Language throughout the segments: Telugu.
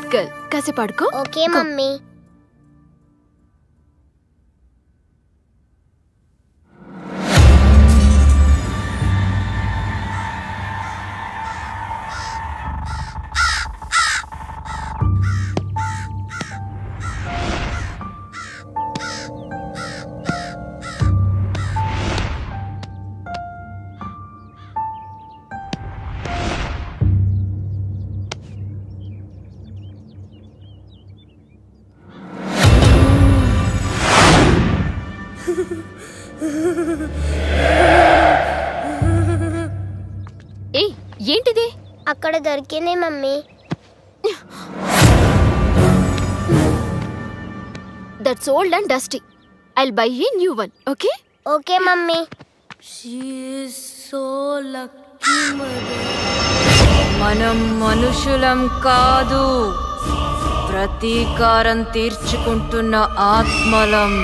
Good girl. కాసేపు ఆడుకో. Okay mummy. ఏంటిది? అక్కడ దొరికింది mummy. That's old and dusty. I'll by a new one. Okay okay mummy. మనం మనుషులం కాదు, ప్రతీకారం తీర్చుకుంటున్న ఆత్మలం.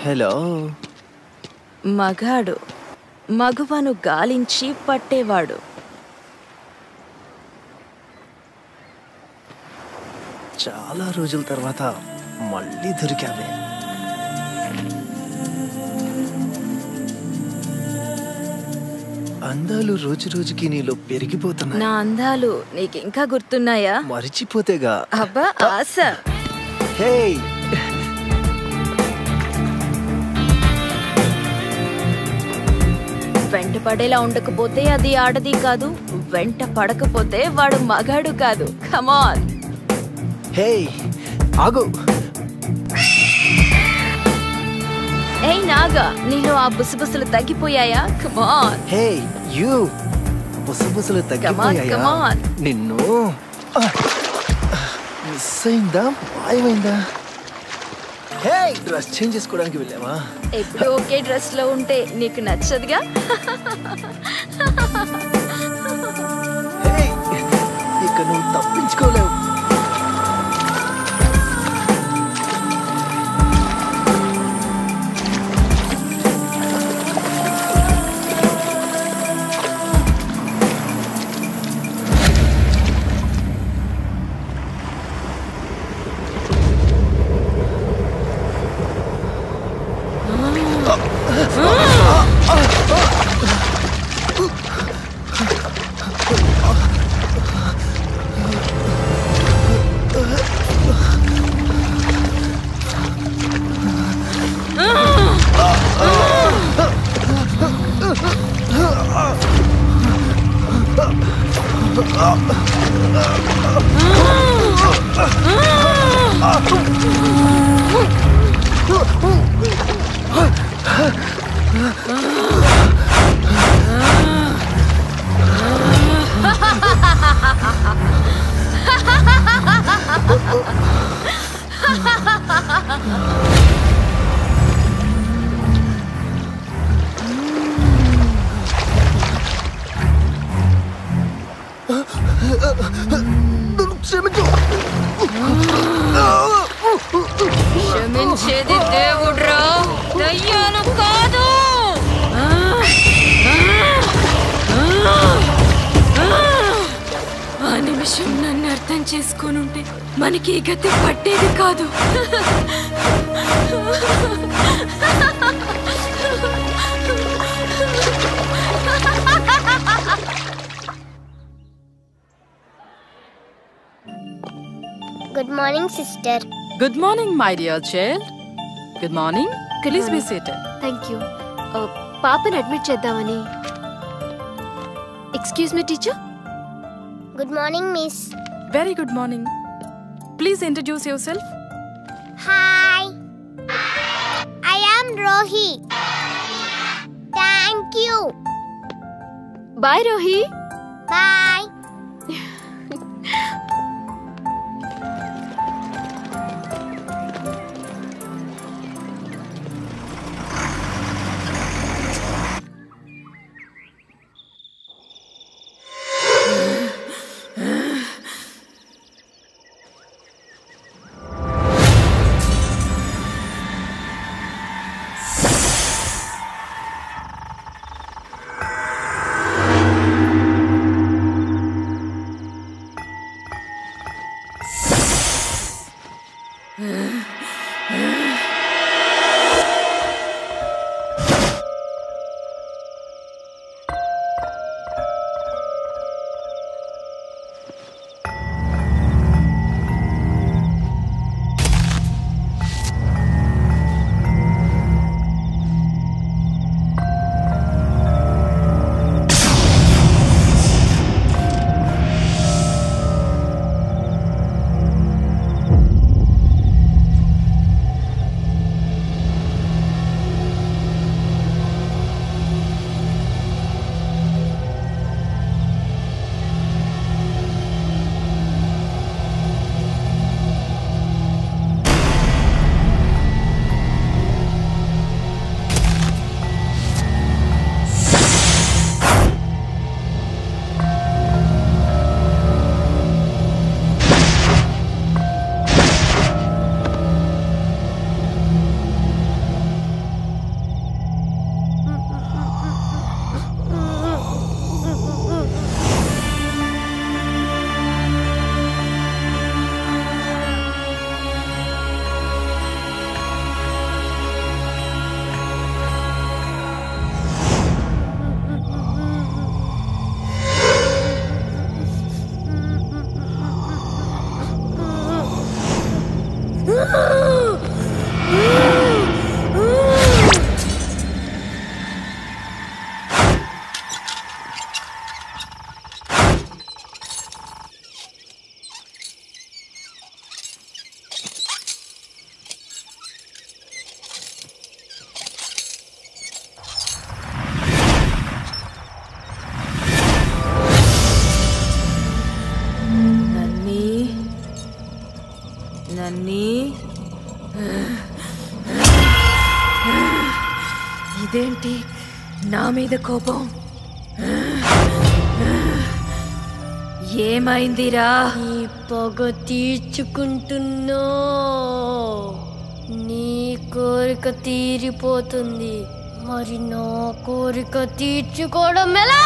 హలో. మగాడు మగువను గాలించి పట్టేవాడు. చాలా రోజుల తర్వాత మళ్ళీ దొరికావే. అందాలు రోజు రోజుకి నీలో పెరిగిపోతున్నాయి. నా అందాలు నీకింకా గుర్తున్నాయా? మరిచిపోతేగా. అబ్బా ఆశ. హే, వెంట పడేలా ఉండకపోతే అది ఆడది కాదు, వెంట పడకపోతే వాడు మగాడు కాదు. కమాన్. హే ఆగు. ఏయ్ నాగా, నీలో ఆ బుసబుసలు తగ్గిపోయాయా? కమాన్. Hey you, బుసబుసలు తగ్గిపోయాయా? కమాన్. నిన్ను మిస్ అయిందా, మాయమైందా? హే, డ్రెస్ చేంజ్ చేసుకోవడానికి వెళ్ళావా? ఎప్పుడు ఒకే డ్రెస్ లో ఉంటే నీకు నచ్చదుగా. హే, ఇక నువ్వు తప్పించుకోలేవు. క్షమించేది దేవుడ్రా, దయ్యాలు కాదు. ఆ నిమిషం నన్ను అర్థం చేసుకొనుంటే మనకి ఈ గతి పట్టేది కాదు. Good morning sister. Good morning, my dear child. Good morning. Please be seated. Thank you. పాపని అడ్మిట్ చేద్దామని. Excuse me teacher. Good morning miss. Very good morning. Please introduce yourself. Hi, I am Rohi. Thank you. Bye Rohi. Bye. ఇదేంటి నా మీద కోపం? ఏమైందిరా? నీ పగ తీర్చుకుంటున్నా, నీ కోరిక తీరిపోతుంది, మరి నా కోరిక తీర్చుకోవడం ఎలా?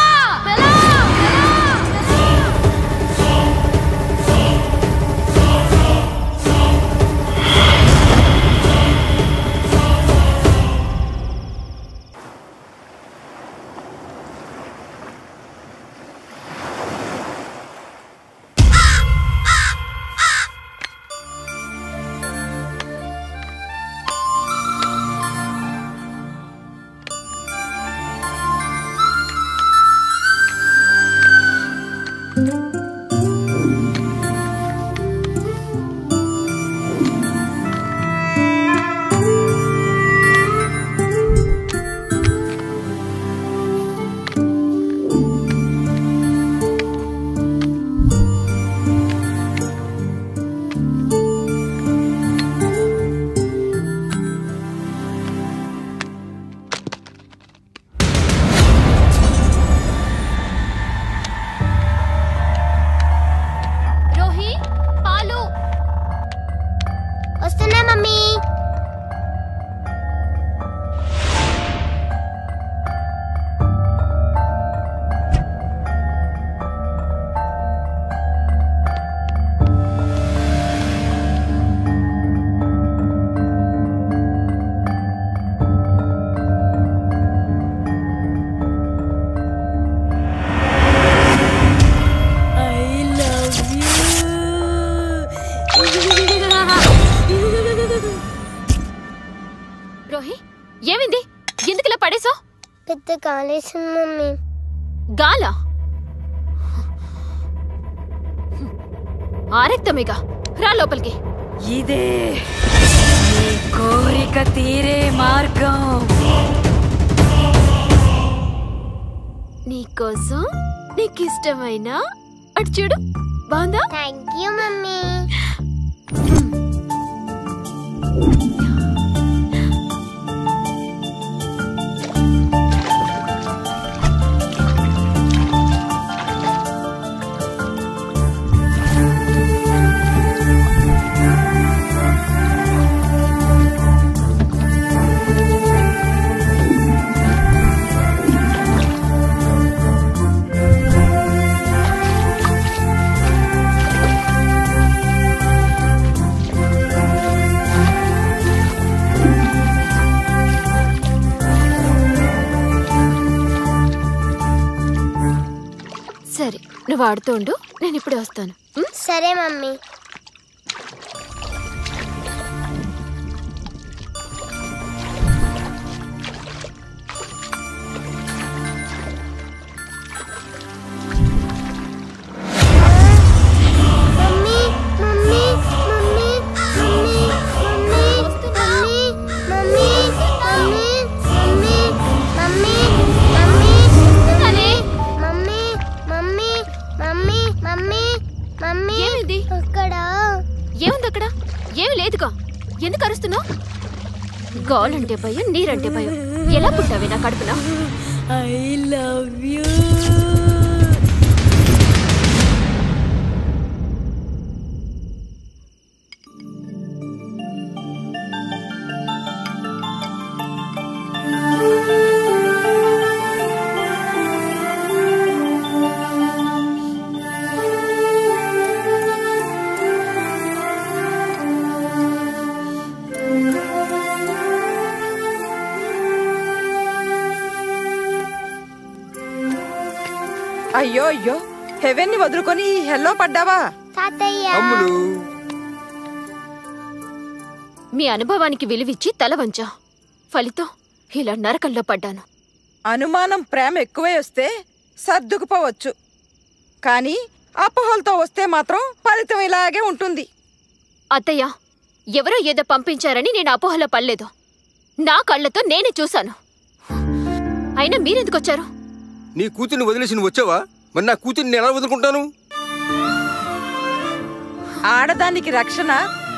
పెద్ద కాలేసింది మమ్మీ. గాలా ఆరెక్తమేగా, రా లోపలికి. ఇదే నీ కోరిక తీరే మార్గం. నీకోసం నీకిష్టమైన అటు చూడు, బాగుందా? Thank you mummy. సరే, నువ్వు ఆడుతూ ఉండు, నేను ఇప్పుడే వస్తాను. సరే మమ్మీ. ఏమిది? ఏముంది అక్కడ? ఏమి లేదుగా, ఎందుకు అరుస్తున్నావు? గాలంటే భయం, నీరంటే భయం. ఎలా పుట్టావే నా కడుపున? I love you. అయ్యో అయ్యో, హెవెన్ ని వదులుకొని హెల్లో పడ్డావా? మీ అనుభవానికి విలువిచ్చి తల వంచా, ఫలితం ఇలా నరకంలో పడ్డాను. అనుమానం ప్రేమ ఎక్కువే వస్తే సర్దుకుపోవచ్చు, కానీ అపోహలతో వస్తే మాత్రం ఫలితం ఇలాగే ఉంటుంది. అత్తయ్య, ఎవరో ఏదో పంపించారని నేను అపోహలో పడలేదు. నా కళ్ళతో నేనే చూశాను. అయినా మీరెందుకొచ్చారు? నీ కూతుర్ని వదిలేసి నువ్వు వచ్చావా? మరి నా కూతుర్ని ఎలా వదులుకుంటాను? ఆడదానికి రక్షణ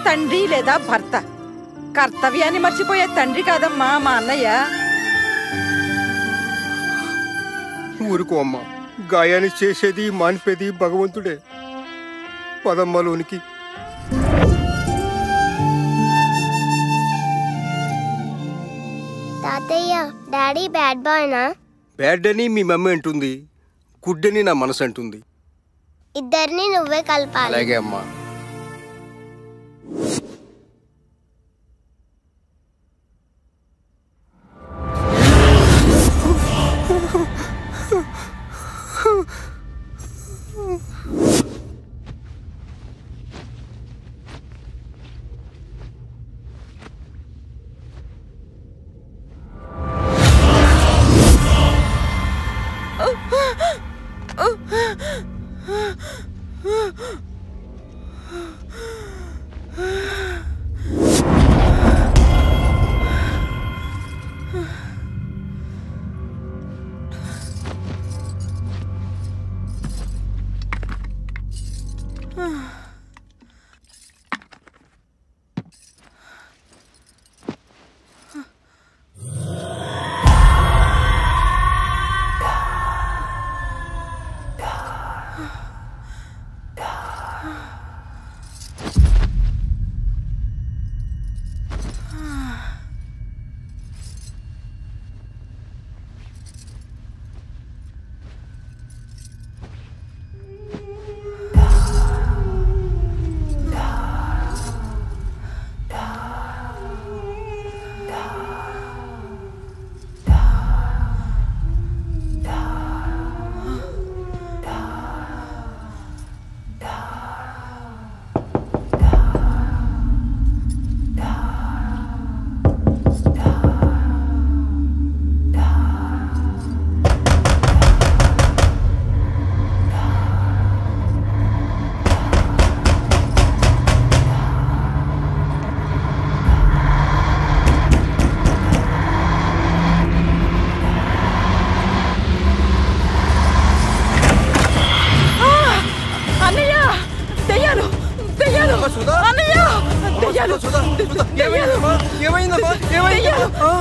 తండ్రి లేదా భర్త. కర్తవ్యాన్ని మర్చిపోయే తండ్రి కాదమ్మా మా అన్నయ్య. ఊరుకో అమ్మా, గాయాన్ని చేసేది మానిపేది భగవంతుడే. పదమ్మలోనికి. తాతయ్య, డాడీ బ్యాడ్ బాయ్నా? బ్యాడ్ అని మీ మమ్మీ అంటుంది, గుడ్ అని నా మనసు అంటుంది. ఇద్దరిని నువ్వే కలపాలి. అలాగే అమ్మా.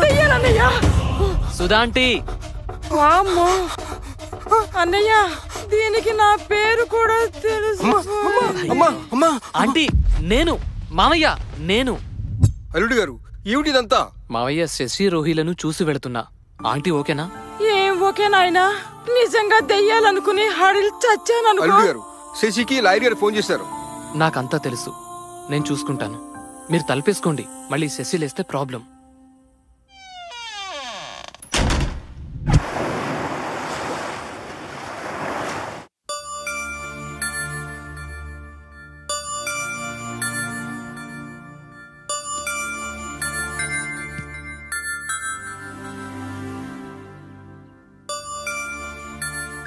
దెయ్యాలన్నయ్య. సుధా ఆంటీ వామ్మో అన్నయ్య, దీనికి నా పేరు కూడా తెలుసు. ఆంటీ నేను మావయ్య నేను. అల్లుడు గారు ఏమిటిదంతా? మావయ్య శశి రోహిలను చూసి వెళుతున్నా. ఆంటీ ఓకేనా? ఏం ఓకే నాయనా, నిజంగా దెయ్యాలనుకుని హడిల్ చచ్చాననుకో. అల్లుడు గారు శశికి లాయర్ గారు ఫోన్ చేశారు. నాకంతా తెలుసు, నేను చూసుకుంటాను. మీరు తలపేసుకోండి, మళ్ళీ శశి లేస్తే problem.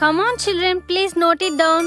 Come on, children, please note it down.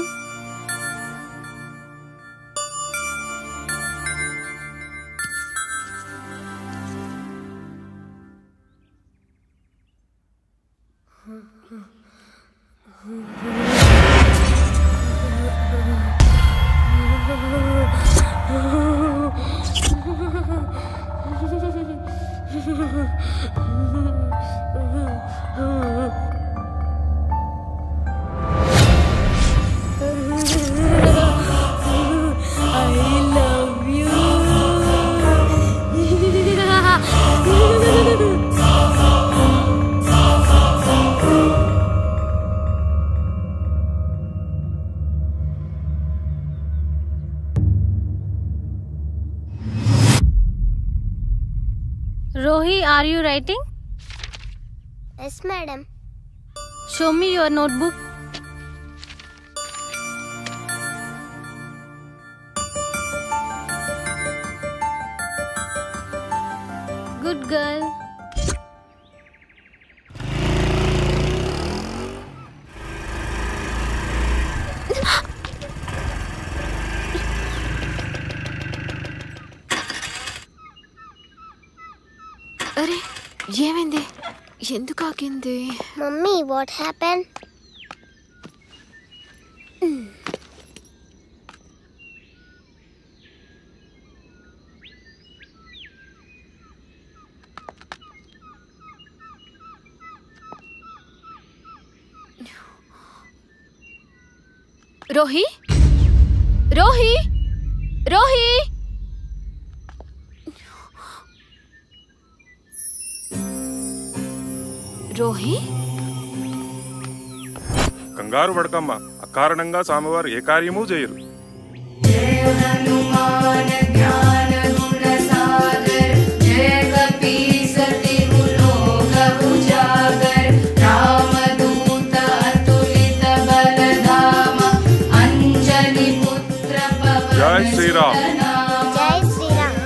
Rohi, are you writing? Yes, madam. Show me your notebook. Good girl. అరే ఏమైంది? ఎందుకు ఆగింది? Mummy, what happen? Rohi, Rohi, Rohi. Rohi, కంగారు పడకమ్మ, అకారణంగా స్వామివారు ఏ కార్యమూ చేయరు. జై శ్రీరామ్, జై శ్రీరామ్,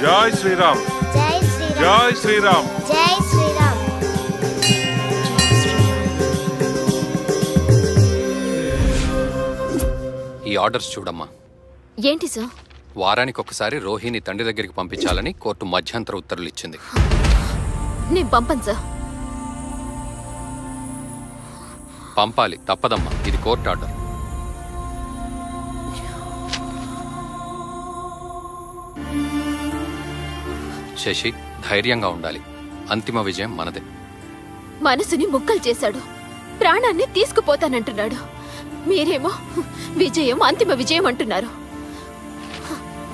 జై శ్రీరామ్, జై శ్రీరామ్, జై శ్రీరామ్. జై శ్రీరామ్. ఈ ఆర్డర్స్ చూడమ్మా. ఏంటి సార్? వారానికి ఒకసారి రోహిని తండ్రి దగ్గరికి పంపించాలని కోర్టు మధ్యంతర ఉత్తర్వులు ఇచ్చింది. నేను పంపను సార్. పంపాలి, తప్పదమ్మా, ఇది కోర్టు ఆర్డర్. శశి, ధైర్యంగా ఉండాలి. అంతిమ విజయం మనదే. మనసుని ముక్కలు చేశాడు, ప్రాణాన్ని తీసుకుపోతానంటున్నాడు. మీరేమో విజయం, అంతిమ విజయం అంటున్నారు.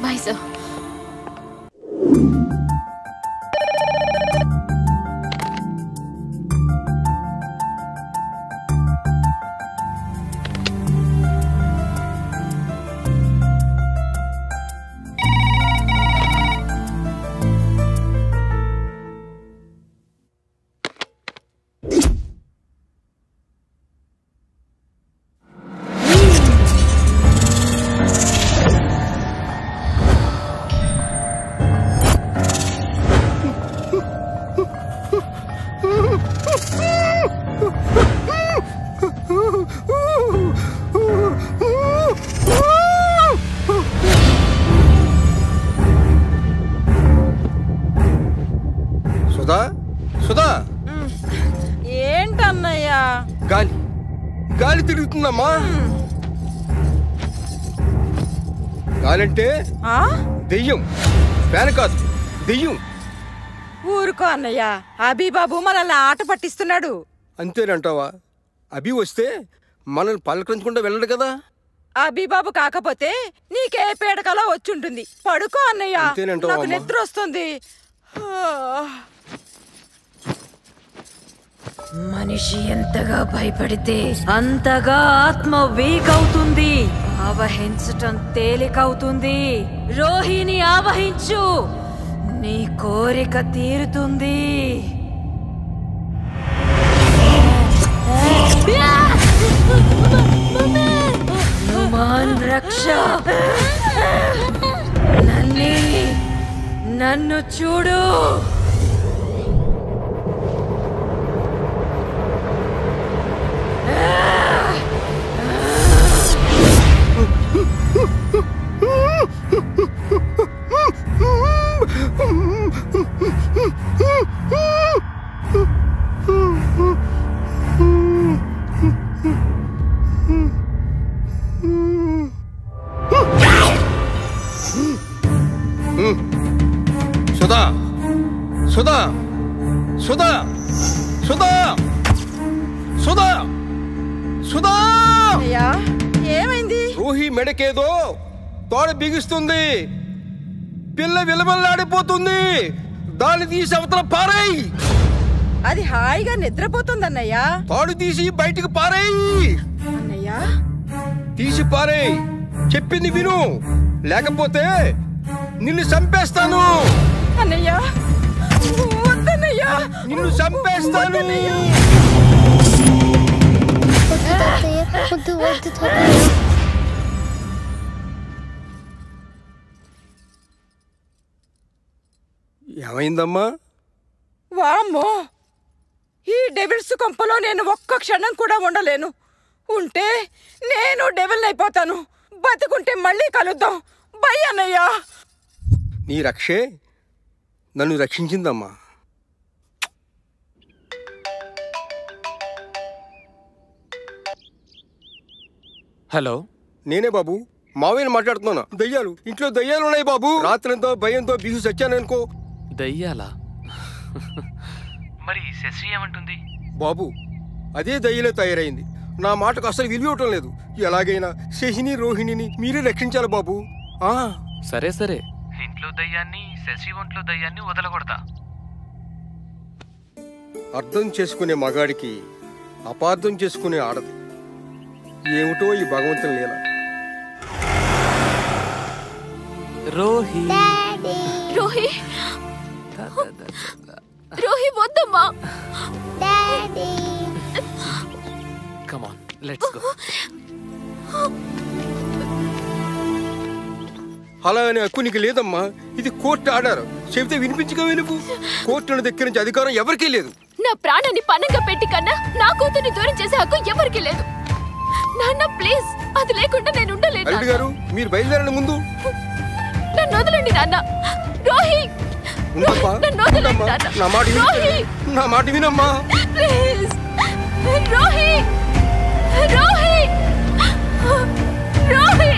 Bye sir. సుధా, సుధా, ఏంటన్నయ్యా? గాలి గాలి తిరుగుతుందమ్మా. గాలంటే దెయ్యం. ఫ్యాన్ కాదు, దెయ్యం. ఊరుకో అన్నయ్య, అభిబాబు మనల్ని ఆట పట్టిస్తున్నాడు. అంతేనంటావా? అభి వస్తే మనల్ని పలకరించకుండా వెళ్ళడు కదా. అభిబాబు కాకపోతే నీకే పేడకలా వచ్చుంటుంది. పడుకో అన్నయ్య, నాకు నిద్ర వస్తుంది. మనిషి ఎంతగా భయపడితే అంతగా ఆత్మ వీక్ అవుతుంది. ఆవహించటం తేలికవుతుంది. రోహిణి ఆవహించు, నీ కోరిక తీరుతుంది. హనుమాన్ రక్ష, నన్ను చూడు. సుధా, సుధా, సుధా, సుధా, సుధా, సుధా! ఏమైంది? రోహి మెడకేదో తోడ బిగిస్తుంది. పిల్ల విలవల్లాడిపోతుంది. దాన్ని తీసి అవతల పారేయ్. అది హాయిగా నిద్రపోతుందన్నయ్యా. తాడు తీసి బయటికి పారేయ్. అన్నయ్యా, తీసి పారేయ్. చెప్పింది విను, లేకపోతే నిన్ను చంపేస్తాను. అన్నయ్యా, వద్దన్నయ్యా, నిన్ను చంపేస్తాను. ఏమైందమ్మా? వామ్మో, ఈ డెవిల్స్ కొంపలో నేను ఒక్క క్షణం కూడా ఉండలేను. ఉంటే నేను డెవిల్ అయిపోతాను. బతుకుంటే మళ్ళీ కలుద్దాం. బై అన్నయ్యా. నీ రక్షే నన్ను రక్షించిందమ్మా. హలో, నేనే బాబు, మావయ్యని మాట్లాడుతున్నాను. దయ్యాలు ఇంట్లో దయ్యాలు ఉన్నాయి బాబు. రాత్రంతో భయంతో బిగు చచ్చాననుకో. దయ్యాలా? మరి శశి ఏమంటుంది? బాబు, అదే దయ్యలే తయారైంది. నా మాటకు అసలు విలువటం లేదు. ఎలాగైనా శశిని రోహిణిని మీరే రక్షించాలి బాబు. సరే సరే, ఇంట్లో దయ్యాన్ని శశి ఒంట్లో దయ్యాన్ని వదలకూడదా? అర్థం చేసుకునే మగాడికి అపార్థం చేసుకునే ఆడది. ఏమిటో ఈ భగవంతుని లీల. రోహి, రోహి, రోహి వద్దమ్మా. Come on, let's go. అలా అనే హక్కు నీకు లేదమ్మా. ఇది కోర్టు ఆర్డర్. చెబితే వినిపించగా నువ్వు. కోర్టును దగ్గర నుంచి అధికారం ఎవరికీ లేదు. నా ప్రాణాన్ని పనంగా పెట్టి కన్నా నా కూతుర్ని దూరం చేసే హక్కు ఎవరికీ లేదు. నాన్న ప్లీజ్, అది లేకుండా నేను ఉండలేను. అల్లుడు గారు, మీరు బయలుదేరండి ముందు. నన్ను వదలండి నాన్న. రోహి, నన్ను వదలండి నాన్న. నా మాట వినమ్మా ప్లీజ్. రోహి, రోహి, రోహి.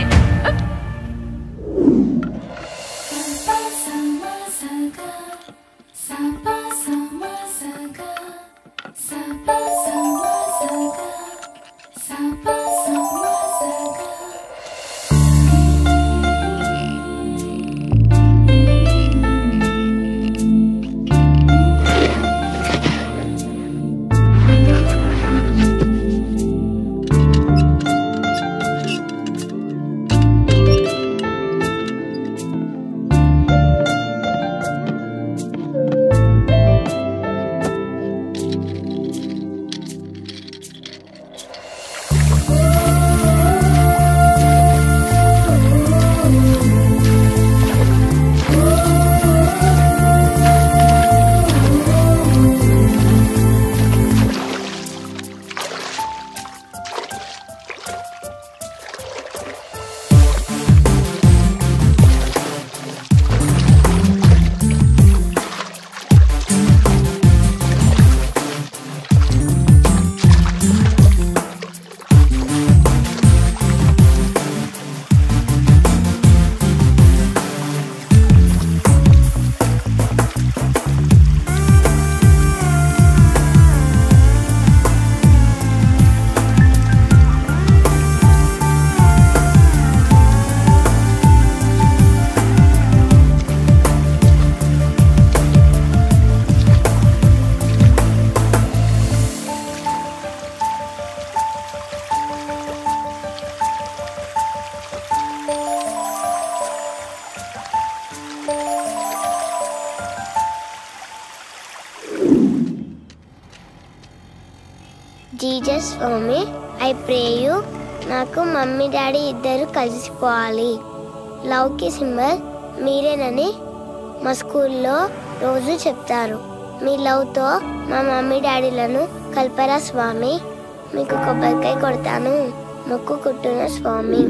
జీసస్ స్వామి ఐ ప్రే యూ నాకు మమ్మీ డాడీ ఇద్దరు కలిసిపోవాలి. లవ్కి సింబల్ మీరేనని మా స్కూల్లో రోజు చెప్తారు. మీ లవ్తో మా మమ్మీ డాడీలను కల్పరా స్వామి. మీకు కొబ్బరికాయ కొడతాను, మొక్కుకుంటున్న స్వామి.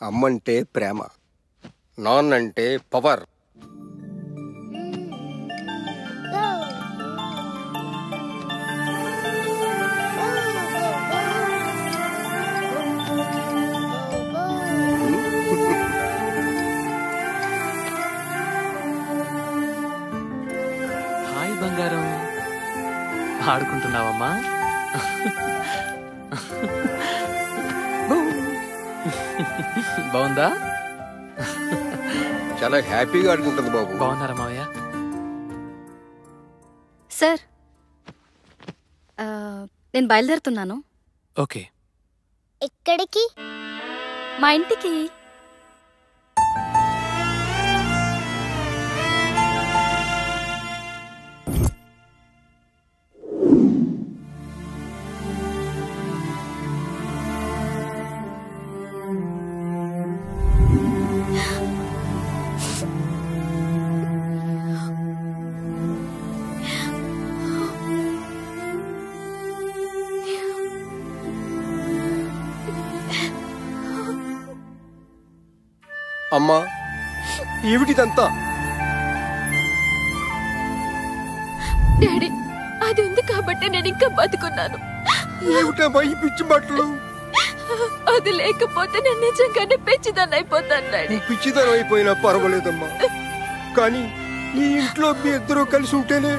అమ్మంటే ప్రేమ, నాన్నంటే పవర్. హాయ్ బంగారం, ఆడుకుంటున్నావమ్మా? బాగుందా? చాలా హ్యాపీగా ఆడుకుంటుంది బాబు. బాగున్నారా మావయ్య? సార్ నేను బయలుదేరుతున్నాను. ఓకే. ఎక్కడికి? మా ఇంటికి. అమ్మా, ఏమిటిదంతా? డాడీ, అది ఉంది కాబట్టి నేను ఇంకా బతుకున్నాను. ఏమిటమ్మా ఈ పిచ్చి బట్టలు? అది లేకపోతే నేను నిజంగానే పిచ్చిదాన్ని అయిపోతాను డాడీ. పిచ్చిదనం అయిపోయినా పర్వాలేదమ్మా, కానీ ఈ ఇంట్లో మీ ఇద్దరు కలిసి ఉంటేనే